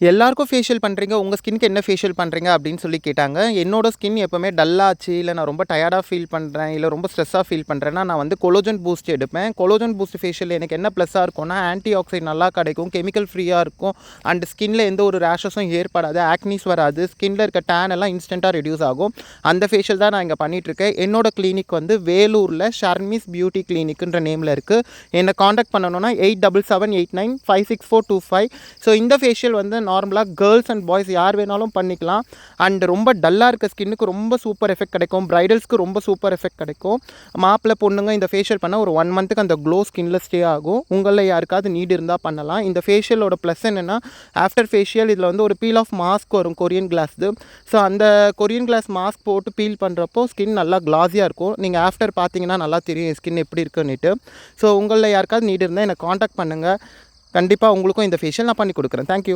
எல்லாருக்கும் ஃபேஷியல் பண்ணுறீங்க, உங்கள் ஸ்கின்க்கு என்ன ஃபேஷியல் பண்ணுறீங்க அப்படின்னு சொல்லி கேட்டாங்க. என்னோட ஸ்கின் எப்போவுமே டல்லாச்சு, இல்லை நான் ரொம்ப டயர்டாக ஃபீல் பண்ணுறேன், இல்லை ரொம்ப ஸ்ட்ரெஸ்ஸாக ஃபீல் பண்ணுறேன்னா நான் வந்து கொலோஜன் பூஸ்ட் எடுப்பேன். கொலோஜன் பூஸ்ட் ஃபேஷியல் எனக்கு என்ன ப்ளஸ்ஸாக இருக்கும்னா, ஆன்டி ஆக்சைட் நல்லா கிடைக்கும், கெமிக்கல் ஃப்ரீயாக இருக்கும், அண்ட் ஸ்கின்ல எந்த ஒரு ரேஷஸும் ஏற்படாது, ஆக்னிஸ் வராது, ஸ்கின்ல இருக்க டேன் எல்லாம் இன்ஸ்டண்ட்டாக ரெடியூஸ் ஆகும். அந்த ஃபேஷியல் தான் நான் இங்கே பண்ணிகிட்ருக்கேன். என்னோட கிளினிக் வந்து வேலூரில் ஷர்மிஸ் பியூட்டி கிளினிக்குன்ற நேமில் இருக்குது. என்னை காண்டாக்ட் பண்ணணும்னா 8778956425. ஸோ இந்த ஃபேஷியல் வந்து நார்மலாக கேர்ள்ஸ் அண்ட் பாய்ஸ் யார் வேணாலும் பண்ணிக்கலாம். அண்ட் ரொம்ப டல்லாக இருக்க ஸ்கின்னுக்கு ரொம்ப சூப்பர் எஃபெக்ட் கிடைக்கும், பிரைடல்ஸ்க்கு ரொம்ப சூப்பர் எஃபெக்ட் கிடைக்கும். மாப்பிள்ளை பொண்ணுங்க இந்த ஃபேஷியல் பண்ணால் ஒரு 1 மந்த்துக்கு அந்த க்ளோ ஸ்கின்ல ஸ்டே ஆகும். உங்களில் யாருக்காவது நீட் இருந்தால் பண்ணலாம். இந்த ஃபேஷியலோட ப்ளஸ் என்னென்னா, ஆஃப்டர் ஃபேஷியல் இதில் வந்து ஒரு பீல் ஆஃப் மாஸ்க் வரும், கொரியன் கிளாஸ்து. ஸோ அந்த கொரியன் கிளாஸ் மாஸ்க் போட்டு பீல் பண்ணுறப்போ ஸ்கின் நல்லா கிளாஸியாக இருக்கும். நீங்கள் ஆஃப்டர் பார்த்தீங்கன்னா நல்லா தெரியும் ஸ்கின் எப்படி இருக்குன்னுட்டு. ஸோ உங்களில் யாருக்காவது நீட் இருந்தால் என்னை காண்டாக்ட் பண்ணுங்கள். கண்டிப்பாக உங்களுக்கும் இந்த ஃபேஷியல் நான் பண்ணி கொடுக்குறேன். தேங்க்யூ.